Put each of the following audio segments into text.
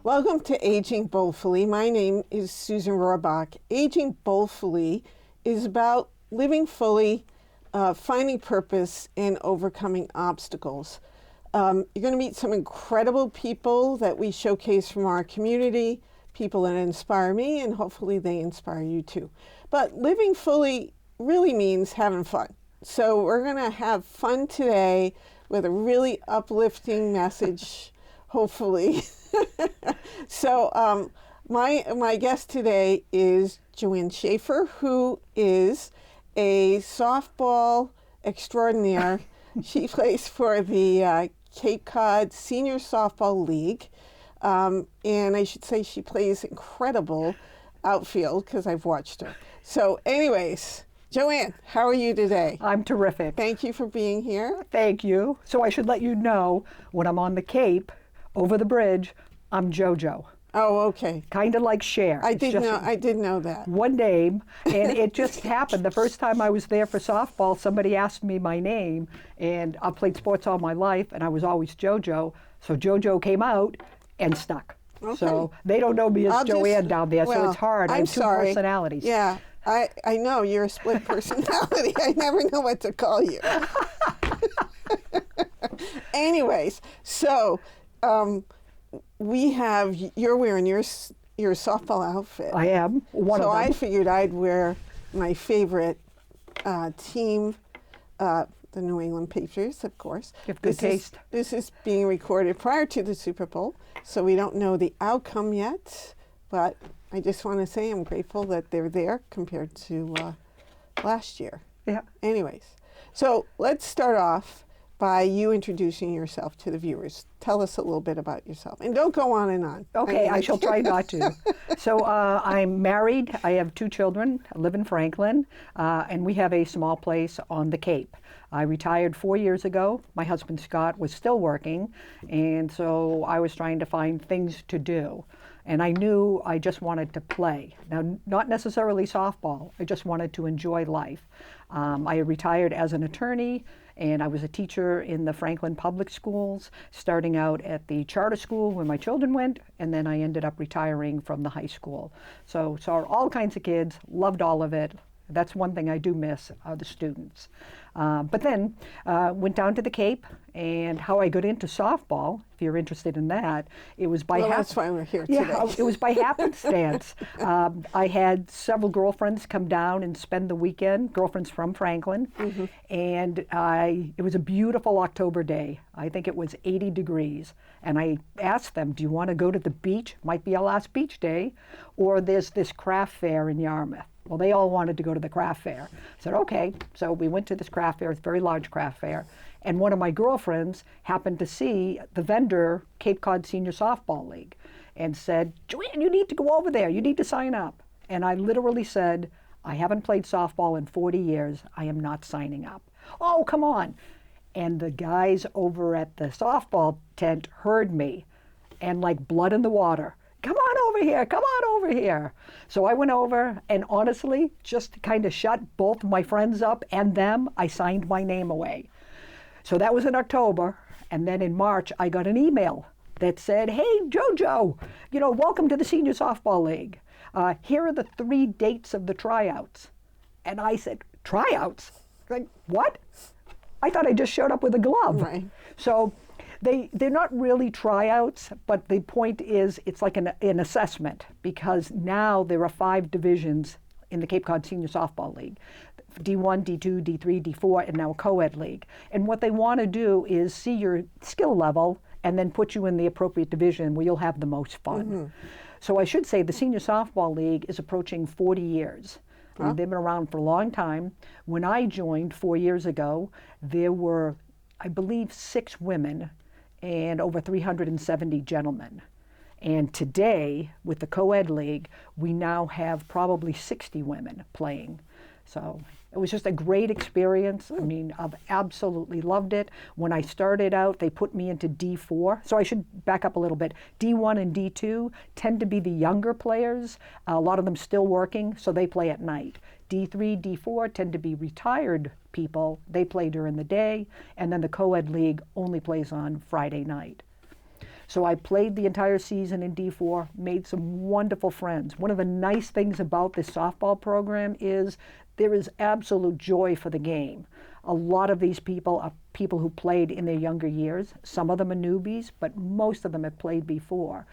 Welcome to Aging Boldfully. My name is Susan Rohrbach. Aging Boldfully is about living fully, finding purpose, and overcoming obstacles. You're going to meet some incredible people that we showcase from our community, people that inspire me, and hopefully they inspire you too. But living fully really means having fun. So we're going to have fun today with a really uplifting message, hopefully. So my guest today is Joanne Schaefer, who is a softball extraordinaire. She plays for the Cape Cod Senior Softball League, and I should say she plays incredible outfield because I've watched her. So anyways, Joanne, how are you today? I'm terrific. Thank you for being here. Thank you. So I should let you know, when I'm on the Cape, over the bridge, I'm JoJo. Oh, okay. Kind of like Cher. I did know that. One name, and it just happened. The first time I was there for softball, somebody asked me my name, and I've played sports all my life, and I was always JoJo. So JoJo came out and stuck. Okay. So they don't know me as Joanne down there, so it's hard. I have two personalities. Yeah, I know you're a split personality. I never know what to call you. Anyways, so you're wearing your softball outfit. I am one of them. So I figured I'd wear my favorite team, the New England Patriots, of course. You have good taste. This is being recorded prior to the Super Bowl, so we don't know the outcome yet. But I just want to say I'm grateful that they're there compared to last year. Yeah. Anyways, so let's start off by you introducing yourself to the viewers. Tell us a little bit about yourself. And don't go on and on. Okay, I shall try not to. So I'm married. I have 2 children. I live in Franklin, and we have a small place on the Cape. I retired 4 years ago. My husband, Scott, was still working, and so I was trying to find things to do. And I knew I just wanted to play. Now, not necessarily softball. I just wanted to enjoy life. I retired as an attorney, and I was a teacher in the Franklin Public Schools, starting out at the charter school where my children went, and then I ended up retiring from the high school. So saw all kinds of kids, loved all of it. That's one thing I do miss, are the students. But then went down to the Cape, and how I got into softball, if you're interested in that, it was by that's why we're here today. Yeah, it was by happenstance. I had several girlfriends come down and spend the weekend, girlfriends from Franklin, and it was a beautiful October day. I think it was 80 degrees, and I asked them, do you want to go to the beach? Might be our last beach day, or there's this craft fair in Yarmouth. Well, they all wanted to go to the craft fair. I said, okay. So we went to this craft fair, it's a very large craft fair. And one of my girlfriends happened to see the vendor, Cape Cod Senior Softball League, and said, Joanne, you need to go over there. You need to sign up. And I literally said, I haven't played softball in 40 years. I am not signing up. Oh, come on. And the guys over at the softball tent heard me, and like blood in the water, come on over here, come on over here. So I went over, and honestly, just kind of shut both my friends up and them. I signed my name away. So that was in October, and then in March, I got an email that said, hey, JoJo, welcome to the Senior Softball League. Here are the 3 dates of the tryouts. And I said, tryouts? Like, what? I thought I just showed up with a glove. Right. So they're not really tryouts, but the point is it's like an assessment, because now there are 5 divisions in the Cape Cod Senior Softball League. D1, D2, D3, D4, and now a co-ed league. And what they want to do is see your skill level and then put you in the appropriate division where you'll have the most fun. So I should say the Senior Softball League is approaching 40 years. Huh? They've been around for a long time. When I joined 4 years ago, there were, I believe, 6 women and over 370 gentlemen. And today, with the co-ed league, we now have probably 60 women playing. So it was just a great experience. I mean, I've absolutely loved it. When I started out, they put me into D4. So I should back up a little bit. D1 and D2 tend to be the younger players. A lot of them still working, so they play at night. D3, D4 tend to be retired people. They play during the day. And then the co-ed league only plays on Friday night. So I played the entire season in D4, made some wonderful friends. One of the nice things about this softball program is there is absolute joy for the game. A lot of these people are people who played in their younger years. Some of them are newbies, but most of them have played before.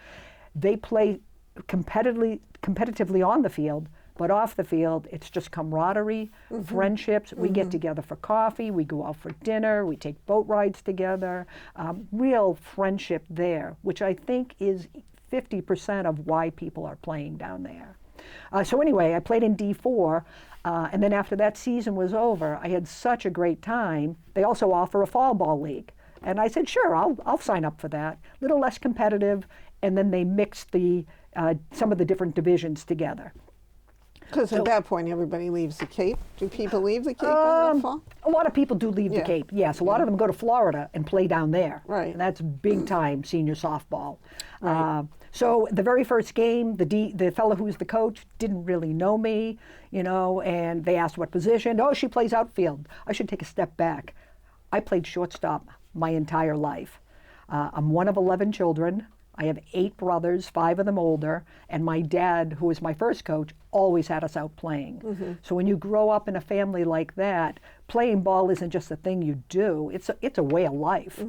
They play competitively on the field, but off the field, it's just camaraderie, friendships. We get together for coffee, we go out for dinner, we take boat rides together. Real friendship there, which I think is 50% of why people are playing down there. So anyway, I played in D4, and then after that season was over, I had such a great time. They also offer a fall ball league. And I said, sure, I'll sign up for that. A little less competitive, and then they mixed some of the different divisions together. Because at that point, everybody leaves the Cape. Do people leave the Cape in the fall? A lot of people do leave the Cape, yes. A lot of them go to Florida and play down there. Right. And that's big time senior softball. Right. So the very first game, the fellow who was the coach didn't really know me, and they asked what position. Oh, she plays outfield. I should take a step back. I played shortstop my entire life. I'm one of 11 children. I have 8 brothers, 5 of them older, and my dad, who was my first coach, always had us out playing. So when you grow up in a family like that, playing ball isn't just a thing you do, it's a way of life.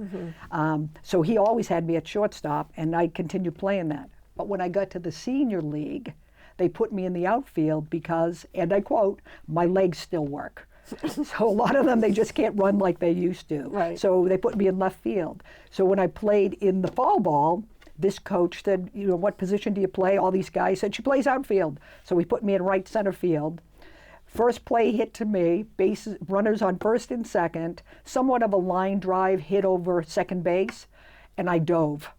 So he always had me at shortstop, and I continued playing that. But when I got to the senior league, they put me in the outfield because, and I quote, my legs still work. So a lot of them, they just can't run like they used to. Right. So they put me in left field. So when I played in the fall ball, this coach said, what position do you play? All these guys said, she plays outfield. So he put me in right center field. First play hit to me, bases, runners on first and second, somewhat of a line drive hit over second base, and I dove.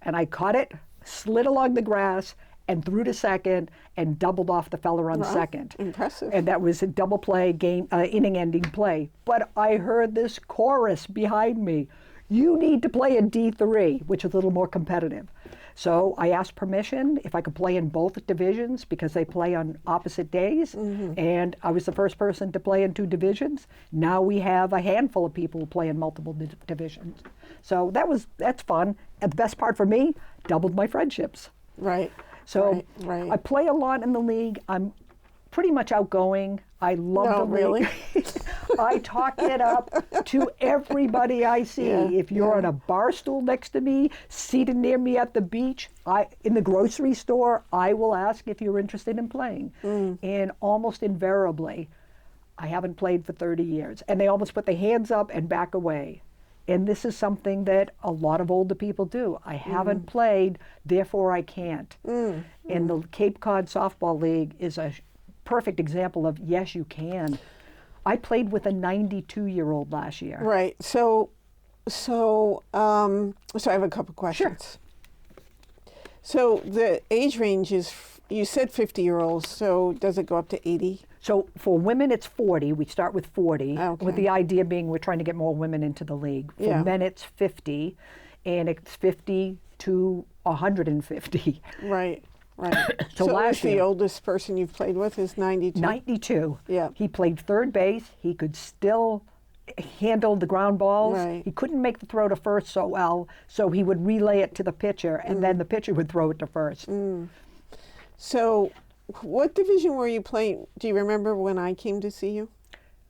And I caught it, slid along the grass, and threw to second, and doubled off the fella on second. Impressive. And that was a double play game, inning-ending play. But I heard this chorus behind me. You need to play in D3, which is a little more competitive. So I asked permission if I could play in both divisions because they play on opposite days. And I was the first person to play in 2 divisions. Now we have a handful of people who play in multiple divisions. So that's fun. And the best part for me, doubled my friendships. Right. So right. I play a lot in the league. I'm pretty much outgoing. I love the league. Really? I talk it up to everybody I see. If you're on a bar stool next to me, seated near me at the beach, in the grocery store, I will ask if you're interested in playing. And almost invariably, I haven't played for 30 years. And they almost put their hands up and back away. And this is something that a lot of older people do. I haven't played, therefore I can't. And the Cape Cod Softball League is a perfect example of, yes, you can. I played with a 92-year-old last year. Right. So I have a couple questions. Sure. So the age range is, you said 50-year-olds, so does it go up to 80? So for women, it's 40. We start with 40, Okay. with the idea being we're trying to get more women into the league. For men, it's 50, and it's 50 to 150. Right. So last the year, oldest person you've played with is 92? 92. Yeah. He played third base. He could still handle the ground balls. Right. He couldn't make the throw to first so well, so he would relay it to the pitcher, and then the pitcher would throw it to first. So what division were you playing? Do you remember when I came to see you?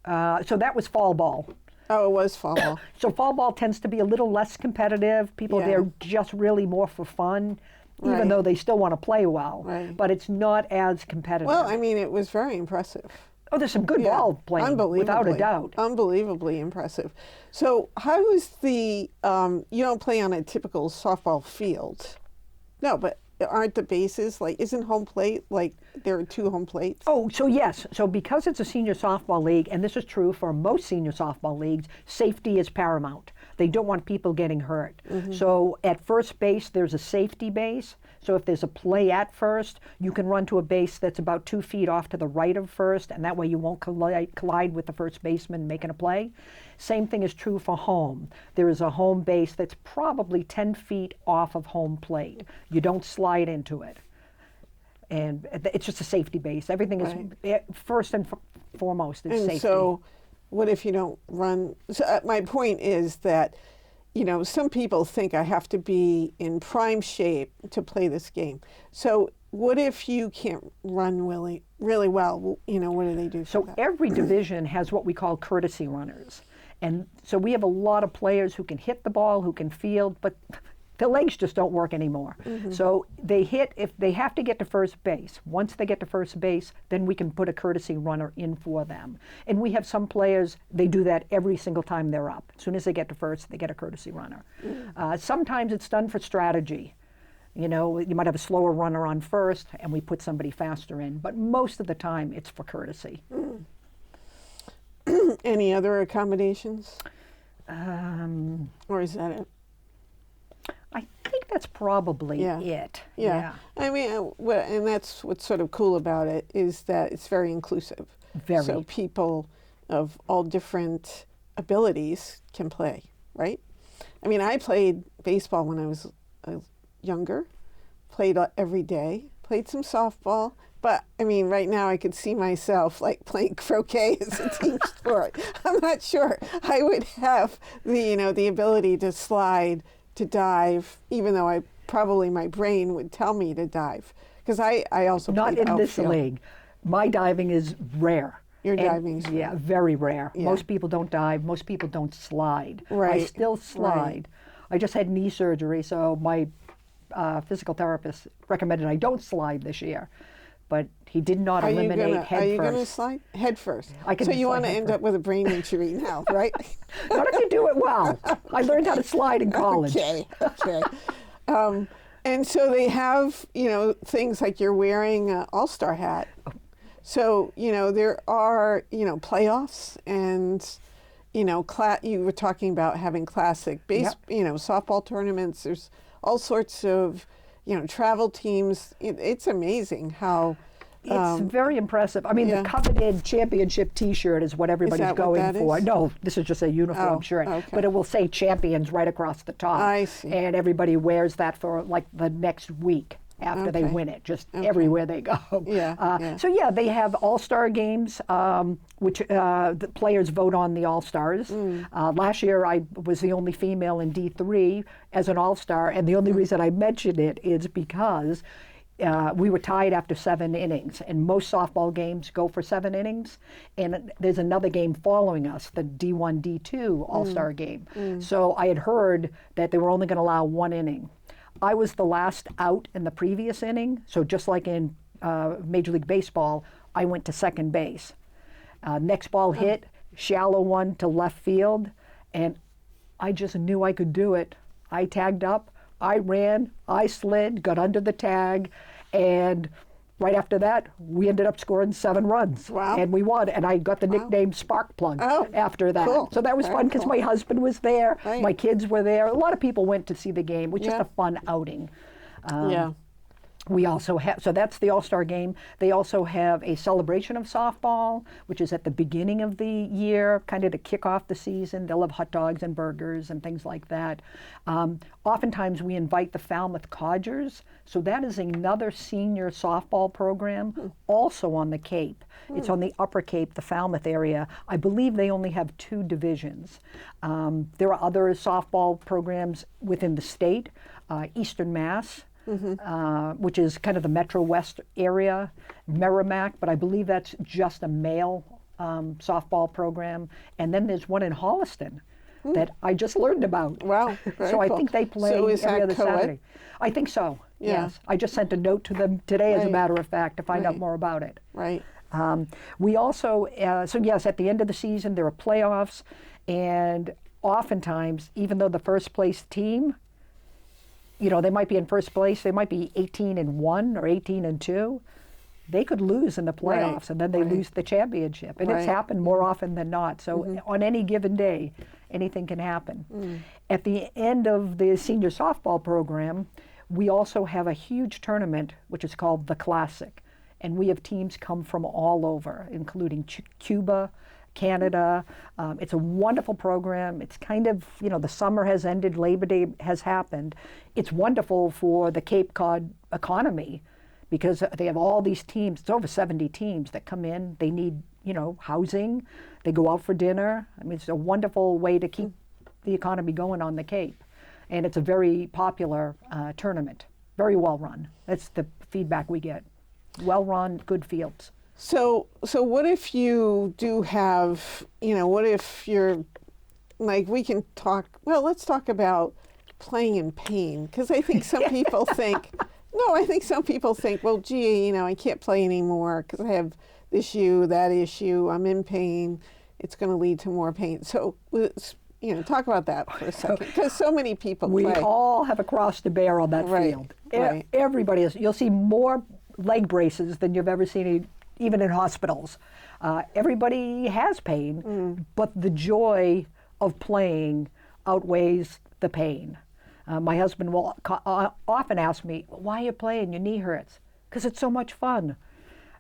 So that was fall ball. Oh, it was fall ball. So fall ball tends to be a little less competitive. People there just really more for fun, even though they still want to play well. Right. But it's not as competitive. Well, I mean, it was very impressive. Oh, there's some good ball playing, without a doubt. Unbelievably impressive. So how is the, you don't play on a typical softball field. No, but aren't the bases, isn't home plate, there are 2 home plates? Oh, so yes. So because it's a senior softball league, and this is true for most senior softball leagues, safety is paramount. They don't want people getting hurt. So at first base, there's a safety base. So if there's a play at first, you can run to a base that's about 2 feet off to the right of first, and that way you won't collide with the first baseman making a play. Same thing is true for home. There is a home base that's probably 10 feet off of home plate. You don't slide into it. And it's just a safety base. Everything is first and foremost is safety. So what if you don't run? So my point is that some people think I have to be in prime shape to play this game. So what if you can't run really well? What do they do for So that? every division has what we call courtesy runners. And so we have a lot of players who can hit the ball, who can field, but the legs just don't work anymore. So if they have to get to first base. Once they get to first base, then we can put a courtesy runner in for them. And we have some players, they do that every single time they're up. As soon as they get to first, they get a courtesy runner. Sometimes it's done for strategy. You might have a slower runner on first, and we put somebody faster in. But most of the time, it's for courtesy. Any other accommodations? Or is that it? I think that's probably it. Yeah. I mean, and that's what's sort of cool about it is that it's very inclusive. Very. So people of all different abilities can play, right? I mean, I played baseball when I was younger, played every day, played some softball. But I mean, right now I could see myself like playing croquet as a team sport. I'm not sure I would have the ability to slide, to dive, even though my brain would tell me to dive, because I also Not played in this outfield. league. My diving is rare. Your And- diving's rare. Yeah, very rare. Yeah. Most people don't dive. Most people don't slide. I Right, still slide. I just had knee surgery, so my physical therapist recommended I don't slide this year. But he did not eliminate head Are you first. going to slide head first? I can So you slide want to head end first. up with a brain injury now, right? Not if you do it well. I learned how to slide in college. Okay. And so they have, things like you're wearing an all-star hat. So, there are, playoffs and, you were talking about having classic softball tournaments. There's all sorts of, travel teams. It's amazing how. It's very impressive. I mean, yeah. the coveted championship T-shirt is what everybody's that what going that for. is? No, this is just a uniform Oh, shirt, okay. but it will say champions right across the top. I see. And everybody wears that for like the next week after they Okay. win it, just everywhere they go. Yeah. So yeah, they have all-star games, which the players vote on the all-stars. Last year, I was the only female in D3 as an all-star, and the only reason I mention it is because we were tied after 7 innings, and most softball games go for 7 innings, and there's another game following us, the D1, D2 All-Star game. So I had heard that they were only going to allow 1 inning. I was the last out in the previous inning, so just like in Major League Baseball, I went to second base. Next ball hit, shallow one to left field, and I just knew I could do it. I tagged up, I ran, I slid, got under the tag, and right after that, we ended up scoring 7 runs. Wow. And we won, and I got the nickname Spark Plug after that. cool. So that was Very fun because cool. my husband was there, Right. my kids were there. A lot of people went to see the game. It was just Yeah. a fun outing. Yeah. We also have, so that's the All-Star game. They also have a celebration of softball, which is at the beginning of the year, kind of to kick off the season. They'll have hot dogs and burgers and things like that. Oftentimes we invite the Falmouth Codgers, so that is another senior softball program, also on the Cape. It's on the Upper Cape, the Falmouth area. I believe they only have 2 divisions. There are other softball programs within the state, Eastern Mass, which is kind of the Metro West area, Merrimack, but I believe that's just a male softball program. And then there's one in Holliston that I just learned about. Wow, very So I cool. think they play So is every that other co-ed? Saturday. I think so, Yeah. yes. I just sent a note to them today, as a Right. matter of fact, to find out Right. more about it. Right. We also, so yes, at the end of the season, there are playoffs, and oftentimes, even though the first place team, they might be in first place, they might be 18-1 or 18-2. They could lose in the playoffs, Right. and then they Right. lose the championship. And it's Right. happened more often than not. So on any given day, anything can happen. At the end of the senior softball program, we also have a huge tournament, which is called the Classic. And we have teams come from all over, including Cuba, Canada. It's a wonderful program. It's kind of, the summer has ended, Labor Day has happened. It's wonderful for the Cape Cod economy because they have all these teams. It's over 70 teams that come in. They need, housing. They go out for dinner. I mean, it's a wonderful way to keep, the economy going on the Cape. And it's a very popular tournament, very well run. That's the feedback we get. Well run, good fields. So what if you do have, what if you're, like, we can talk, well, let's talk about playing in pain, because I think some people think, well, gee, I can't play anymore because I have this issue, that issue, I'm in pain, it's going to lead to more pain. So, let's, talk about that for a second, because so many people We play. all have a cross to bear on that field. Right. Everybody is. You'll see more leg braces than you've ever seen, even in hospitals. Everybody has pain, but the joy of playing outweighs the pain. My husband will often ask me, why are you playing? Your knee hurts. Because it's so much fun.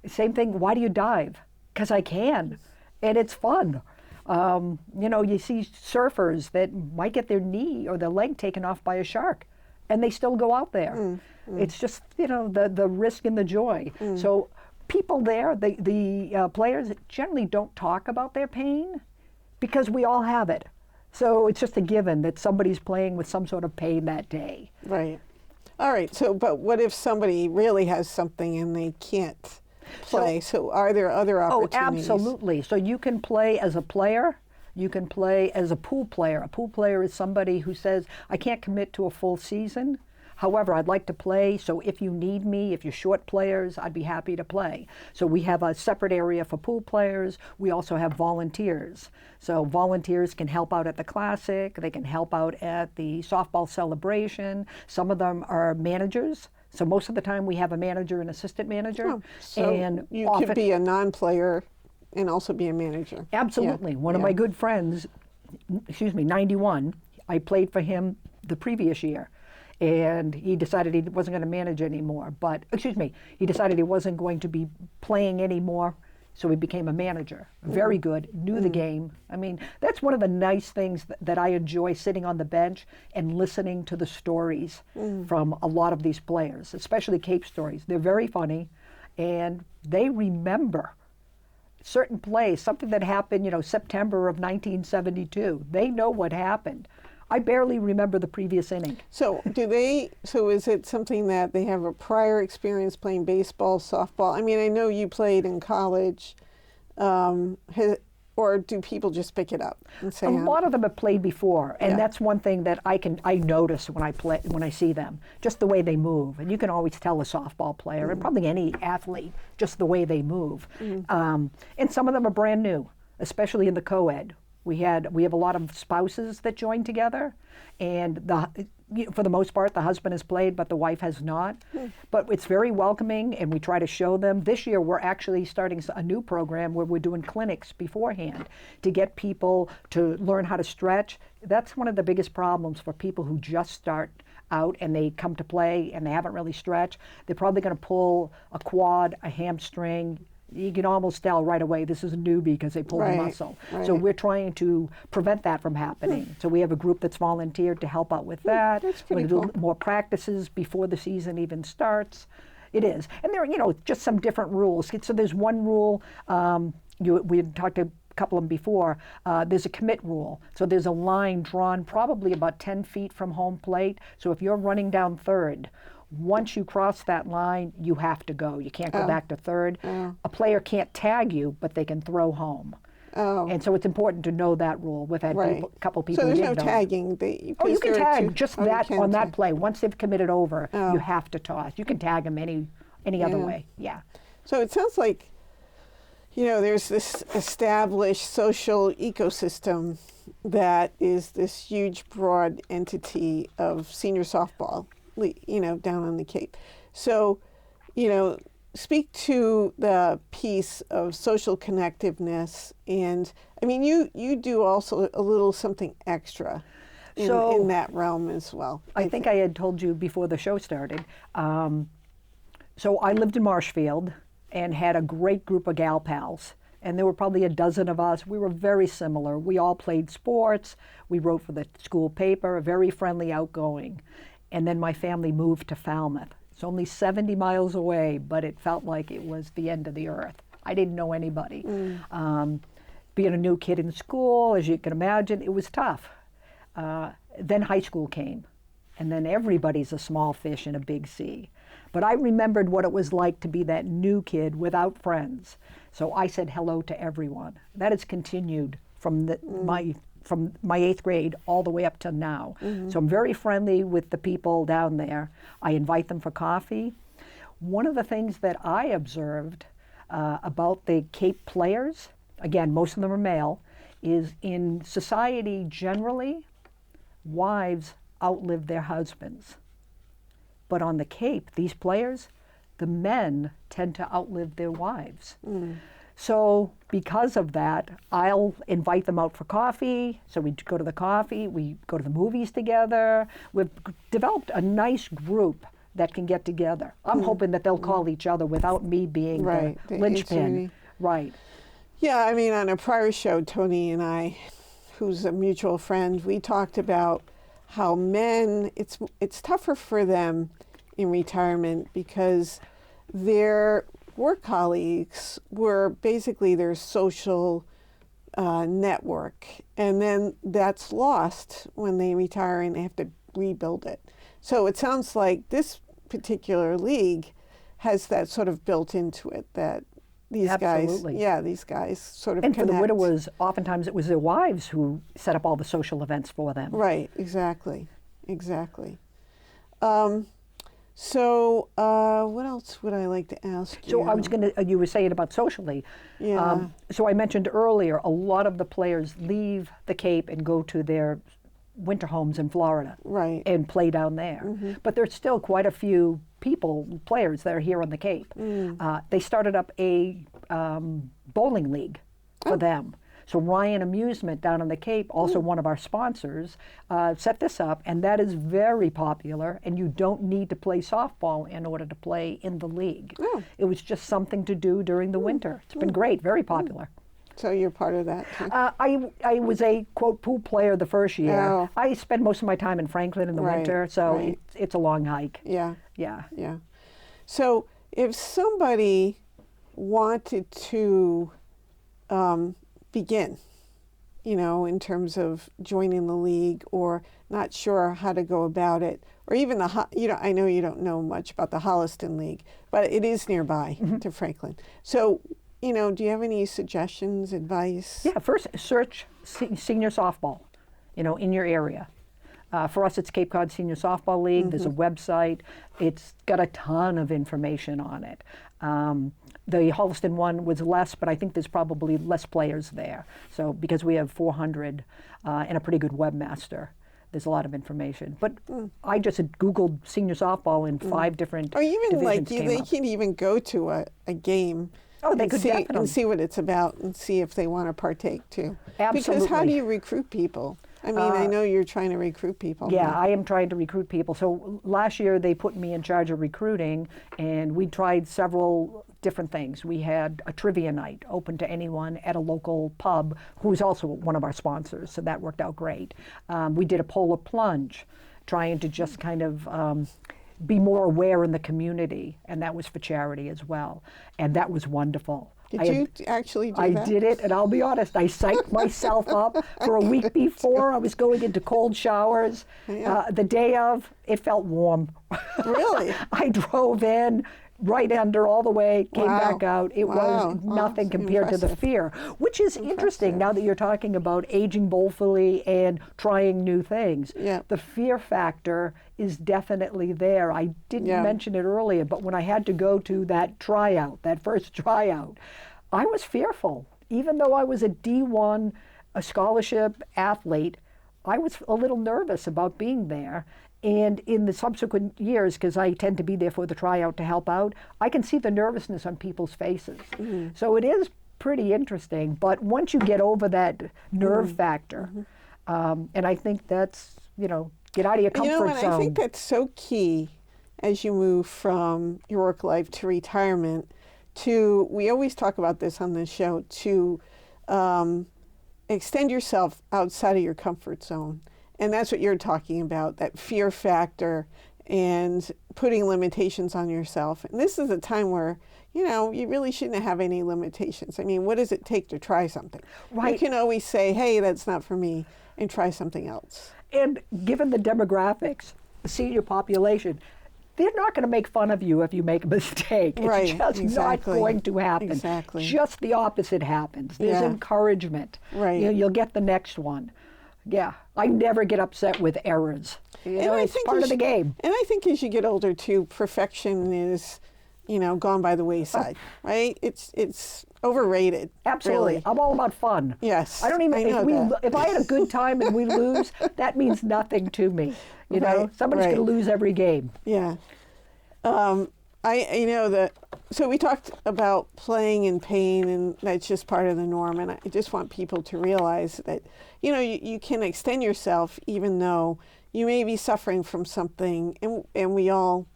Same thing, why do you dive? Because I can, and it's fun. You see surfers that might get their knee or their leg taken off by a shark, and they still go out there. It's just, the risk and the joy. So people there, the players generally don't talk about their pain because we all have it. So it's just a given that somebody's playing with some sort of pain that day. Right. All right. So, but what if somebody really has something and they can't play? So are there other opportunities? Oh, absolutely. So you can play as a player. You can play as a pool player. A pool player is somebody who says, I can't commit to a full season. However, I'd like to play, so if you need me, if you're short players, I'd be happy to play. So we have a separate area for pool players. We also have volunteers. So volunteers can help out at the Classic. They can help out at the softball celebration. Some of them are managers. So most of the time we have a manager and assistant manager. Oh, so and you could be a non-player and also be a manager. Absolutely. One of my good friends, 91, I played for him the previous year. And he decided he wasn't going to manage anymore. He decided he wasn't going to be playing anymore, so he became a manager. Very good, knew the game. I mean, that's one of the nice things that I enjoy, sitting on the bench and listening to the stories from a lot of these players, especially Cape stories. They're very funny, and they remember certain plays, something that happened, September of 1972. They know what happened. I barely remember the previous inning. So is it something that they have a prior experience playing baseball, softball? I mean, I know you played in college, or do people just pick it up and say? A lot of them have played before, and that's one thing that I notice when I see them, just the way they move. And you can always tell a softball player, and probably any athlete, just the way they move. And some of them are brand new, especially in the co-ed. We have a lot of spouses that join together, and for the most part, the husband has played, but the wife has not. But it's very welcoming, and we try to show them. This year, we're actually starting a new program where we're doing clinics beforehand to get people to learn how to stretch. That's one of the biggest problems for people who just start out and they come to play and they haven't really stretched. They're probably going to pull a quad, a hamstring. You can almost tell right away this is a newbie because they pulled a muscle. Right. So we're trying to prevent that from happening. So we have a group that's volunteered to help out with that. That's pretty We're going to do more practices before the season even starts. It is. And there are, just some different rules. So there's one rule, we had talked to a couple of them before, there's a commit rule. So there's a line drawn probably about 10 feet from home plate. So if you're running down third, once you cross that line, you have to go. You can't go back to third. A player can't tag you, but they can throw home. And so it's important to know that rule. We've had a couple people So who there's didn't no know. tagging. You can tag just that on that play. Once they've committed over, Oh. you have to toss. You can tag them any other way. Yeah. So it sounds like, there's this established social ecosystem that is this huge, broad entity of senior softball, down on the Cape. So, speak to the piece of social connectiveness. And I mean, you do also a little something extra in that realm as well. I think I had told you before the show started. So I lived in Marshfield and had a great group of gal pals. And there were probably a dozen of us. We were very similar. We all played sports. We wrote for the school paper, very friendly, outgoing. And then my family moved to Falmouth. It's only 70 miles away, but it felt like it was the end of the earth. I didn't know anybody. Being a new kid in school, as you can imagine, it was tough. Then high school came, and then everybody's a small fish in a big sea. But I remembered what it was like to be that new kid without friends. So I said hello to everyone. That has continued from my 8th grade all the way up to now. So I'm very friendly with the people down there. I invite them for coffee. One of the things that I observed about the Cape players, again, most of them are male, is in society generally, wives outlive their husbands. But on the Cape, these players, the men tend to outlive their wives. So because of that, I'll invite them out for coffee. So we go to the coffee, we go to the movies together. We've developed a nice group that can get together. I'm hoping that they'll call each other without me being the linchpin. Right. Yeah, I mean, on a prior show, Tony and I, who's a mutual friend, we talked about how men, it's tougher for them in retirement because their work colleagues were basically their social network, and then that's lost when they retire and they have to rebuild it. So it sounds like this particular league has that sort of built into it, that these these guys sort of and connect. for the widowers, oftentimes it was their wives who set up all the social events for them. Right, exactly. So what else would I like to ask you? So I was going to, you were saying about socially. Yeah. So I mentioned earlier, a lot of the players leave the Cape and go to their winter homes in Florida. Right. And play down there. But there's still quite a few players that are here on the Cape. They started up a bowling league for them. So Ryan Amusement down on the Cape, also one of our sponsors, set this up, and that is very popular, and you don't need to play softball in order to play in the league. It was just something to do during the winter. It's been great, very popular. So you're part of that too? I was a, quote, pool player the first year. Oh. I spend most of my time in Franklin in the winter, so it's a long hike. Yeah. Yeah. So if somebody wanted to begin, in terms of joining the league, or not sure how to go about it, or even I know you don't know much about the Holliston League, but it is nearby to Franklin. So, do you have any suggestions, advice? Yeah, first search senior softball, in your area. For us, it's Cape Cod Senior Softball League. There's a website. It's got a ton of information on it. The Holliston one was less, but I think there's probably less players there. So because we have 400 and a pretty good webmaster, there's a lot of information. But I just had Googled senior softball in 5 different or even divisions they can even go to a game. Oh, they could definitely. And see what it's about and see if they want to partake too. Absolutely. Because how do you recruit people? I mean, I know you're trying to recruit people. Yeah, I am trying to recruit people. So last year they put me in charge of recruiting, and we tried several different things. We had a trivia night open to anyone at a local pub, who's also one of our sponsors, so that worked out great. We did a polar plunge, trying to just kind of be more aware in the community, and that was for charity as well, and that was wonderful. Did you actually do that? I did it, and I'll be honest, I psyched myself up for a week before. I was going into cold showers. The day of, it felt warm. Really? I drove in, right under all the way, came back out. It was nothing compared to the fear, which is interesting now that you're talking about aging boldfully and trying new things. Yeah. The fear factor is definitely there. I didn't mention it earlier, but when I had to go to that tryout, that first tryout, I was fearful. Even though I was a D1, a scholarship athlete, I was a little nervous about being there. And in the subsequent years, because I tend to be there for the tryout to help out, I can see the nervousness on people's faces. So it is pretty interesting. But once you get over that nerve factor, and I think that's, get out of your comfort zone. I think that's so key as you move from your work life to retirement to, we always talk about this on the show, to extend yourself outside of your comfort zone. And that's what you're talking about, that fear factor and putting limitations on yourself. And this is a time where, you really shouldn't have any limitations. I mean, what does it take to try something? Right. You can always say, hey, that's not for me, and try something else. And given the demographics, the senior population, they're not going to make fun of you if you make a mistake. Right, It's just exactly. not going to happen. Exactly. Just the opposite happens. There's Yeah. encouragement. Right. You'll get the next one. Yeah, I never get upset with errors. It's part of the game. And I think as you get older too, perfection is, gone by the wayside, right? It's overrated. Absolutely. Really. I'm all about fun. Yes. I don't even, I know that. if I had a good time and we lose, that means nothing to me. Right, Somebody's right. going to lose every game. Yeah. So we talked about playing in pain, and that's just part of the norm. And I just want people to realize that, you can extend yourself even though you may be suffering from something. And we all,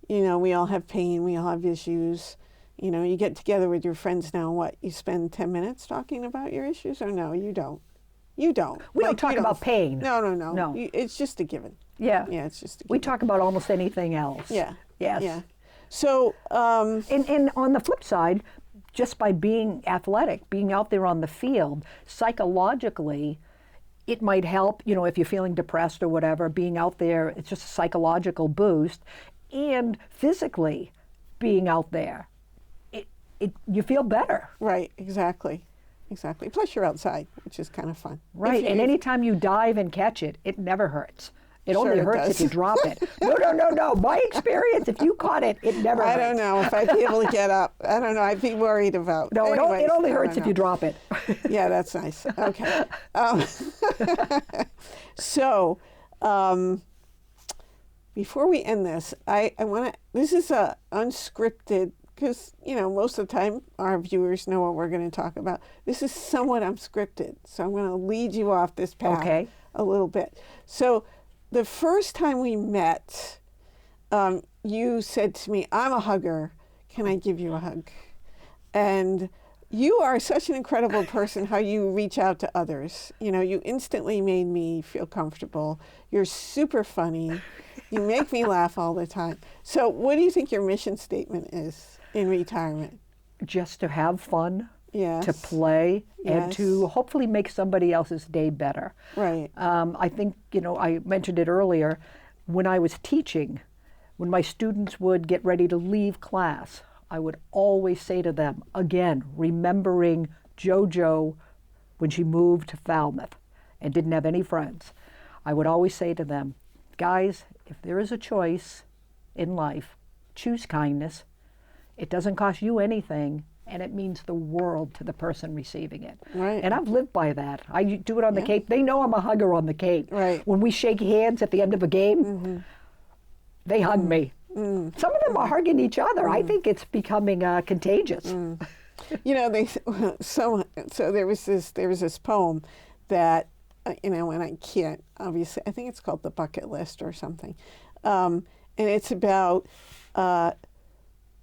we all have pain. We all have issues. You get together with your friends now. What, you spend 10 minutes talking about your issues, or no? You don't. You don't. We don't talk about pain. No. It's just a given. Yeah. Yeah, it's just a given. We talk about almost anything else. Yeah. Yes. Yeah. So, And on the flip side, just by being athletic, being out there on the field, psychologically, it might help, if you're feeling depressed or whatever, being out there, it's just a psychological boost. And physically, being out there, you feel better. right, exactly. Plus you're outside, which is kind of fun. Right, and anytime you dive and catch it, it never hurts. It Sure only it hurts does. if you drop it. No. My experience, if you caught it, it never hurts. I don't know if I'd be able to get up. I don't know. I'd be worried about. No, Anyways, it only I hurts don't if you know. drop it. Yeah, that's nice. Okay. So, before we end this, I want to. This is a unscripted, because most of the time our viewers know what we're going to talk about. This is somewhat unscripted, so I'm going to lead you off this path Okay. a little bit. So, the first time we met, you said to me, "I'm a hugger. Can I give you a hug?" And you are such an incredible person, how you reach out to others. You instantly made me feel comfortable. You're super funny. You make me laugh all the time. So what do you think your mission statement is in retirement? Just to have fun, Yes. to play, and Yes. to hopefully make somebody else's day better. Right. I think, I mentioned it earlier, when I was teaching, when my students would get ready to leave class, I would always say to them, again, remembering JoJo when she moved to Falmouth and didn't have any friends, I would always say to them, guys, if there is a choice in life, choose kindness. It doesn't cost you anything, and it means the world to the person receiving it. Right. And I've lived by that. I do it on the Cape. They know I'm a hugger on the Cape. Right. When we shake hands at the end of a game, they hug me. Some of them are hugging each other. I think it's becoming contagious. So there was this poem that and I can't obviously. I think it's called The Bucket List or something, and it's about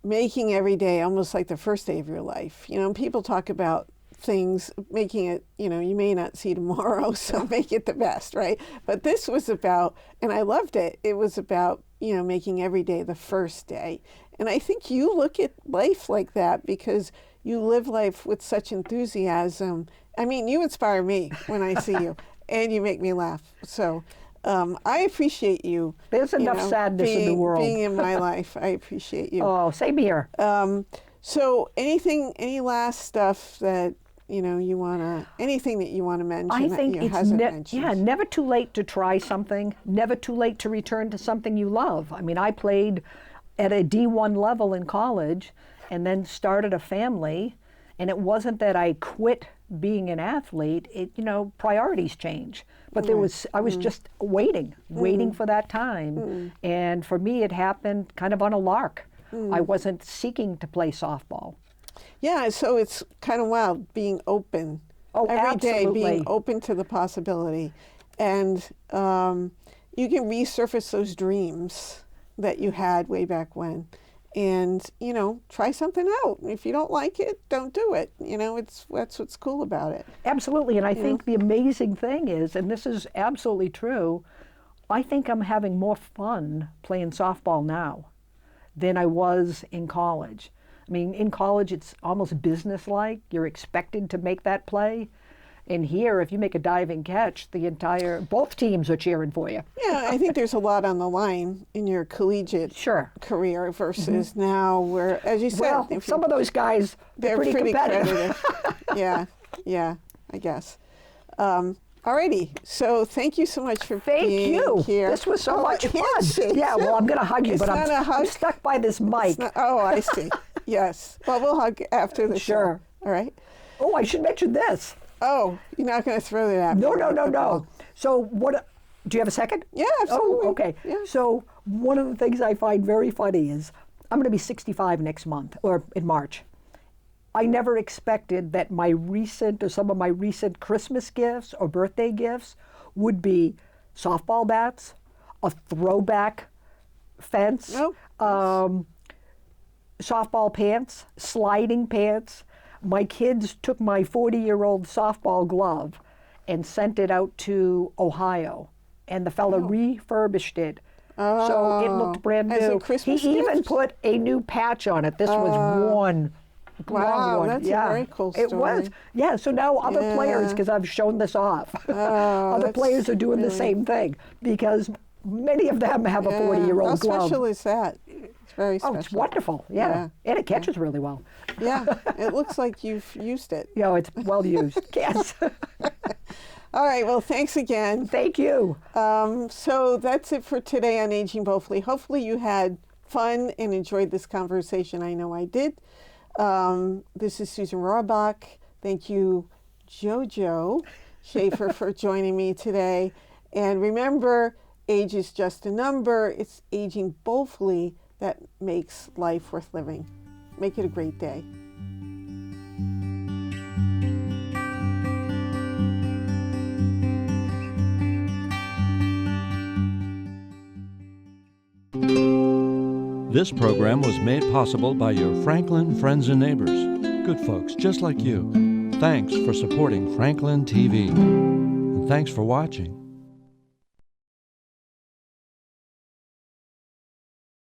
making every day almost like the first day of your life. People talk about things, making it, you may not see tomorrow, so make it the best, right? But this was about, and I loved it, it was about, making every day the first day. And I think you look at life like that because you live life with such enthusiasm. I mean, you inspire me when I see you, and you make me laugh. So I appreciate you. There's enough sadness in the world. Being in my life, I appreciate you. Oh, same here. So any last stuff that, anything that you want to mention I that think you it's hasn't mentioned? never too late to try something, never too late to return to something you love. I mean, I played at a D1 level in college and then started a family, and it wasn't that I quit being an athlete. Priorities change. But I was just waiting for that time. And for me, it happened kind of on a lark. I wasn't seeking to play softball. Yeah, so it's kind of wild being open. Oh, every day absolutely. being open to the possibility. And you can resurface those dreams that you had way back when. And, try something out. If you don't like it, don't do it. That's what's cool about it. Absolutely, and I think the amazing thing is, and this is absolutely true, I think I'm having more fun playing softball now than I was in college. I mean, in college, it's almost business-like. You're expected to make that play. And here, if you make a diving catch, both teams are cheering for you. Yeah, I think there's a lot on the line in your collegiate Sure. career versus now where, as you said, Well, some of those guys, they're pretty competitive. Yeah, I guess. Alrighty, so thank you so much for being here. This was so much fun. Handshake. Yeah, well, I'm going to hug you, It's but not a hug. I'm stuck by this mic. Oh, I see. Yes. Well, we'll hug after the show. Sure. All right. Oh, I should mention this. Oh, you're not going to throw that at me. No. So do you have a second? Yeah, absolutely. Oh, okay. Yeah. So one of the things I find very funny is I'm going to be 65 next month, or in March. I never expected that some of my recent Christmas gifts or birthday gifts would be softball bats, a throwback fence, softball pants, sliding pants. My kids took my 40-year-old softball glove and sent it out to Ohio, and the fella refurbished it. So it looked brand new. As a Christmas He even gift? put a new patch on it. This was one long one. That's a very cool story. It was. Yeah, so now other players, because I've shown this off, other players are doing the same thing because many of them have a 40-year-old glove. How special is that? It's very special. Oh, it's wonderful. Yeah. And it catches really well. Yeah, it looks like you've used it. Yeah, it's well used. Yes. All right, well, thanks again. Thank you. So that's it for today on Aging Boldfully. Hopefully you had fun and enjoyed this conversation. I know I did. This is Susan Rohrbach. Thank you, Jojo Schaefer, for joining me today. And remember, age is just a number. It's aging boldfully that makes life worth living. Make it a great day. This program was made possible by your Franklin friends and neighbors, good folks just like you. Thanks for supporting Franklin TV. And thanks for watching.